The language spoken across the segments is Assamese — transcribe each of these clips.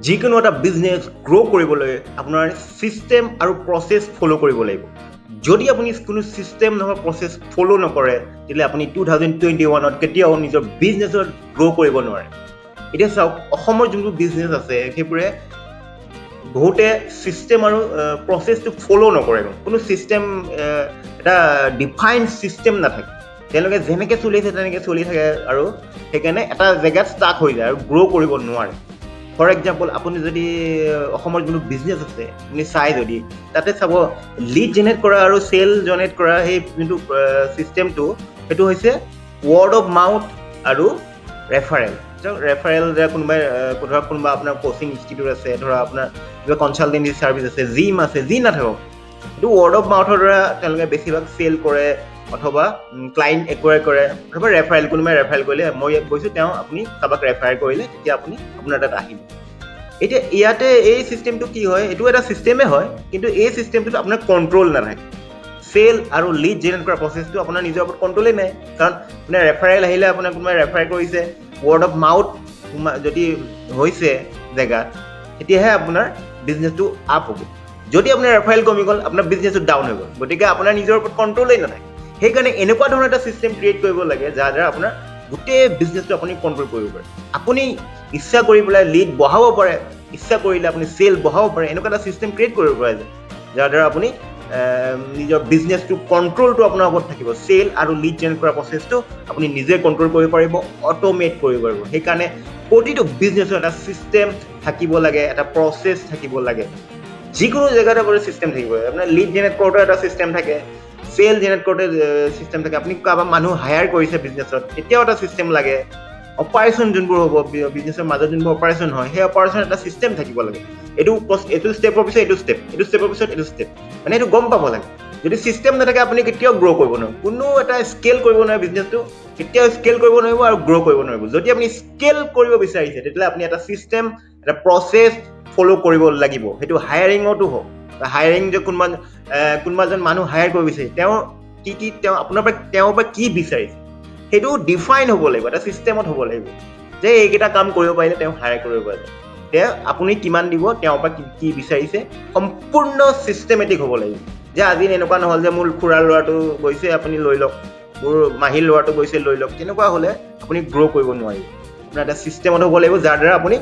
যিকোনো এটা বিজনেছ গ্ৰ' কৰিবলৈ আপোনাৰ ছিষ্টেম আৰু প্ৰচেছ ফ'ল' কৰিব লাগিব যদি আপুনি কোনো ছিষ্টেম নহয় প্ৰচেছ ফ'ল' নকৰে তেতিয়াহ'লে আপুনি 2021ত কেতিয়াও নিজৰ বিজনেছত গ্ৰ' কৰিব নোৱাৰে এতিয়া চাওক অসমৰ যোনবোৰ বিজনেছ আছে সেইবোৰে বহুতে ছিষ্টেম আৰু প্ৰচেছটো ফ'ল' নকৰে কোনো ছিষ্টেম এটা ডিফাইন ছিষ্টেম নাথাকে তেওঁলোকে যেনেকৈ চলিছে তেনেকৈ চলি থাকে আৰু সেইকাৰণে এটা জেগাত ষ্টাক হৈ যায় আৰু গ্ৰ' কৰিব নোৱাৰে ফৰ এক্সাম্পল আপুনি যদি অসমৰ যোনটো বিজনেছ আছে আপুনি চাই যদি তাতে চাব লিড জেনেৰেট কৰা আৰু চেল জেনেৰেট কৰা সেই যোনটো ছিষ্টেমটো সেইটো হৈছে ৱৰ্ড অফ মাউথ আৰু ৰেফাৰেল ৰেফাৰেল কোনোবাই ধৰক কোনোবা আপোনাৰ কোচিং ইনষ্টিটিউট আছে ধৰা আপোনাৰ কিবা কনচালটেঞ্চি ছাৰ্ভিচ আছে জিম আছে যি নাথাকক সেইটো ৱৰ্ড অফ মাউথৰ দ্বাৰা তেওঁলোকে বেছিভাগ চেল কৰে অথবা ক্লাইণ্ট একুৱায়াৰ কৰে অথবা ৰেফাৰেল কোনোবাই ৰেফাৰেল কৰিলে মই কৈছোঁ তেওঁ আপুনি কাৰোবাক ৰেফাৰ কৰিলে তেতিয়া আপুনি আপোনাৰ তাত আহিব এতিয়া ইয়াতে এই ছিষ্টেমটো কি হয় এইটো এটা ছিষ্টেমে হয় কিন্তু এই ছিষ্টেমটোত আপোনাৰ কণ্ট্ৰল নাথাকে চেল আৰু লিড জেনেৰেট কৰা প্ৰচেছটো আপোনাৰ নিজৰ ওপৰত কণ্ট্ৰলেই নাই কাৰণ আপোনাৰ ৰেফাৰেল আহিলে আপোনাৰ কোনোবাই ৰেফাৰ কৰিছে ৱৰ্ড অফ মাউথ যদি হৈছে জেগাত তেতিয়াহে আপোনাৰ বিজনেছটো আপ হ'ব যদি আপোনাৰ ৰেফাৰেল কমি গ'ল আপোনাৰ বিজনেছটো ডাউন হৈ গ'ল গতিকে আপোনাৰ নিজৰ ওপৰত কণ্ট্ৰলেই নাথাকে সেইকাৰণে এনেকুৱা ধৰণৰ এটা ছিষ্টেম ক্ৰিয়েট কৰিব লাগে যাৰ দ্বাৰা আপোনাৰ গোটেই বিজনেছটো আপুনি কণ্ট্ৰল কৰিব পাৰে আপুনি ইচ্ছা কৰি পেলাই লিড বঢ়াব পাৰে ইচ্ছা কৰিলে আপুনি চেল বঢ়াব পাৰে এনেকুৱা এটা ছিষ্টেম ক্ৰিয়েট কৰিব পাৰে যাৰ দ্বাৰা আপুনি নিজৰ বিজনেছটো কণ্ট্ৰলটো আপোনাৰ ওপৰত থাকিব চেল আৰু লিড জেনেৰেট কৰা প্ৰচেছটো আপুনি নিজে কণ্ট্ৰল কৰিব পাৰিব অট'মেট কৰিব পাৰিব সেইকাৰণে প্ৰতিটো বিজনেছৰ এটা ছিষ্টেম থাকিব লাগে এটা প্ৰচেছ থাকিব লাগে যিকোনো জেগাতে আপোনাৰ ছিষ্টেম থাকিব আপোনাৰ লিড জেনেৰেট কৰোঁতে এটা ছিষ্টেম থাকে চেল জেনেৰেট কৰোঁতে ছিষ্টেম থাকে আপুনি কাৰোবাক মানুহ হায়াৰ কৰিছে বিজনেছত তেতিয়াও এটা ছিষ্টেম লাগে অপাৰেশ্যন যোনবোৰ হ'ব বিজনেছৰ মাজত যোনবোৰ অপাৰেশ্যন হয় সেই অপাৰেশ্যন এটা ছিষ্টেম থাকিব লাগে এইটো ষ্টেপৰ পিছত এইটো ষ্টেপৰ পিছত এইটো ষ্টেপ মানে এইটো গম পাব লাগে যদি ছিষ্টেম নাথাকে আপুনি কেতিয়াও গ্ৰ' কৰিব নোৱাৰিব কোনো এটা স্কেল কৰিব নোৱাৰে বিজনেছটো কেতিয়াও স্কেল কৰিব নোৱাৰিব আৰু গ্ৰ' কৰিব নোৱাৰিব যদি আপুনি স্কেল কৰিব বিচাৰিছে তেতিয়াহ'লে আপুনি এটা ছিষ্টেম এটা প্ৰচেছ ফ'ল' কৰিব লাগিব সেইটো হায়াৰিঙতো হওক হায়াৰিং যে কোনোবা এজন মানুহ হায়াৰ কৰিব বিচাৰিছে তেওঁ আপোনাৰ পৰা তেওঁৰ পৰা কি বিচাৰিছে সেইটো ডিফাইন হ'ব লাগিব এটা ছিষ্টেমত হ'ব লাগিব যে এইকেইটা কাম কৰিব পাৰিলে তেওঁ হায়াৰ কৰিব পাৰিব এতিয়া আপুনি কিমান দিব তেওঁৰ পৰা কি বিচাৰিছে সম্পূৰ্ণ ছিষ্টেমেটিক হ'ব লাগিব যে আজি এনেকুৱা নহ'ল যে মোৰ খুৰাৰ ল'ৰাটো গৈছে আপুনি লৈ লওক মোৰ মাহীৰ ল'ৰাটো গৈছে লৈ লওক তেনেকুৱা হ'লে আপুনি গ্ৰ' কৰিব নোৱাৰিব আপোনাৰ এটা ছিষ্টেমত হ'ব লাগিব যাৰ দ্বাৰা আপুনি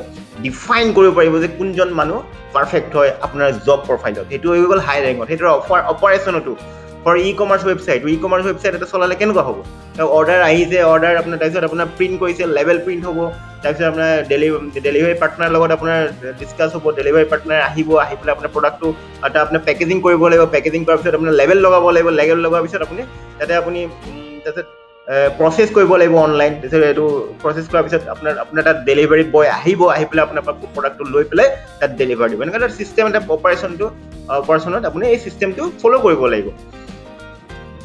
ডিফাইন কৰিব পাৰিব যে কোনজন মানুহ পাৰফেক্ট হয় আপোনাৰ জব প্ৰফাইলত সেইটো হৈ গ'ল হাই ৰেংকত সেইটো অপাৰেশ্যনতো ফৰ ই কমাৰ্চ ৱেবছাইট এটা চলালে কেনেকুৱা হ'ব অৰ্ডাৰ আহিছে অৰ্ডাৰ আপোনাৰ তাৰপিছত আপোনাৰ প্ৰিণ্ট কৰিছে লেভেল প্ৰিণ্ট হ'ব তাৰপিছত আপোনাৰ ডেলিভাৰী পাৰ্টনাৰৰ লগত আপোনাৰ ডিছকাছ হ'ব ডেলিভাৰী পাৰ্টনাৰ আহি পেলাই আপোনাৰ প্ৰডাক্টটো এটা আপোনাৰ পেকেজিং কৰিব লাগিব পেকেজিং কৰাৰ পিছত আপোনাৰ লেভেল লগাব লাগিব লেভেল লগোৱাৰ পিছত আপুনি তাতে আপুনি তাৰপিছত প্ৰচেছ কৰিব লাগিব অনলাইন তাৰপিছত এইটো প্ৰচেছ কৰাৰ পিছত আপোনাৰ তাত ডেলিভাৰী বয় আহি পেলাই আপোনাৰ প্ৰডাক্টটো লৈ পেলাই তাত ডেলিভাৰ দিব এনেকুৱা এটা ছিষ্টেম এটা অপাৰেশ্যনত আপুনি এই ছিষ্টেমটো ফ'ল' কৰিব লাগিব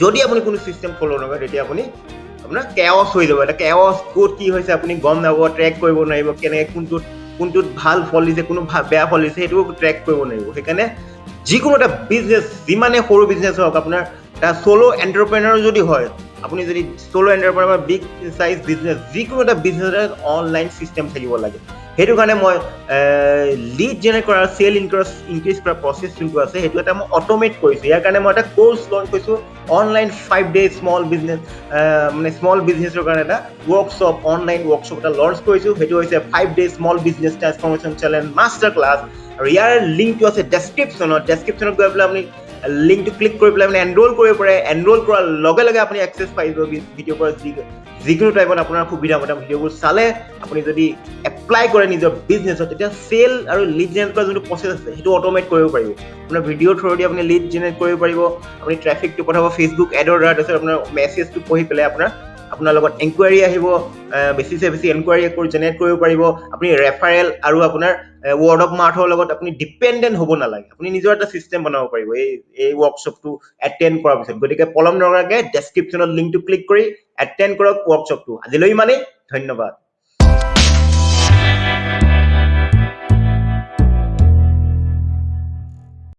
যদি আপুনি কোনো ছিষ্টেম ফ'ল' নকৰে তেতিয়া আপুনি আপোনাৰ কেঅছ হৈ যাব এটা কেঅছ ক'ত কি হৈছে আপুনি গম নাপাব ট্ৰেক কৰিব নোৱাৰিব কেনেকৈ কোনটোত ভাল ফল দিছে কোনো বেয়া ফল দিছে সেইটো ট্ৰেক কৰিব নোৱাৰিব সেইকাৰণে যিকোনো এটা বিজনেছ যিমানে সৰু বিজনেছ হওক আপোনাৰ এটা চ'ল' এণ্টাৰপ্ৰেনাৰ যদি হয় আপুনি যদি চ'ল' এণ্টাৰপ্ৰেনাৰ বা বিগ চাইজ বিজনেছ যিকোনো এটা বিজনেছৰ অনলাইন ছিষ্টেম থাকিব লাগে সেইটো কাৰণে মই লিড জেনেৰেট কৰা চেল ইনক্ৰিজ কৰা প্ৰচেছ যোনটো আছে সেইটো এটা মই অট'মেট কৰিছোঁ ইয়াৰ কাৰণে মই এটা কোৰ্চ লঞ্চ কৰিছোঁ অনলাইন 5 days স্মল বিজনেছৰ কাৰণে এটা অনলাইন ৱৰ্কশ্বপ এটা লঞ্চ কৰিছোঁ সেইটো হৈছে 5 days small business transformation challenge master class আৰু ইয়াৰ লিংকটো আছে ডেছক্ৰিপশ্যনত গৈ পেলাই আপুনি লিংকটো ক্লিক কৰি পেলাই আপুনি এনৰোল কৰিব পাৰে এনৰোল কৰাৰ লগে লগে আপুনি এক্সেছ পাই যাব ভিডিঅ'ৰ পৰা যিকোনো টাইপত আপোনাৰ সুবিধা মতে ভিডিঅ'বোৰ চালে আপুনি যদি এপ্লাই কৰে নিজৰ বিজনেছত তেতিয়া চেল আৰু লিড জেনেৰেট কৰা যোনটো প্ৰচেছ আছে সেইটো অট'মেট কৰিব পাৰিব আপোনাৰ ভিডিঅ'ৰ থ্ৰুদি আপুনি লিড জেনেৰেট কৰিব পাৰিব আপুনি ট্ৰেফিকটো পঠাব ফেচবুক এডৰ দ্বাৰা তাৰপিছত আপোনাৰ মেছেজটো পঢ়ি পেলাই আপোনাৰ লগত এনকুৱাৰী আহিব বেছি এনকুৱাৰী জেনেৰেট কৰিব পাৰিব আপুনি ৰেফাৰেল আৰু আপোনাৰ ৱৰ্ড অফ মাউথৰ লগত আপুনি ডিপেণ্ডেণ্ট হ'ব নালাগে আপুনি নিজৰ এটা ছিষ্টেম বনাব পাৰিব এই ৱৰ্কশ্বপটো এটেণ্ড কৰাৰ পিছত গতিকে পলম নকৰাকৈ ডেছক্ৰিপশ্যনত লিংকটো ক্লিক কৰি এটেণ্ড কৰক ৱৰ্কশ্বপটো আজিলৈ ইমানেই ধন্যবাদ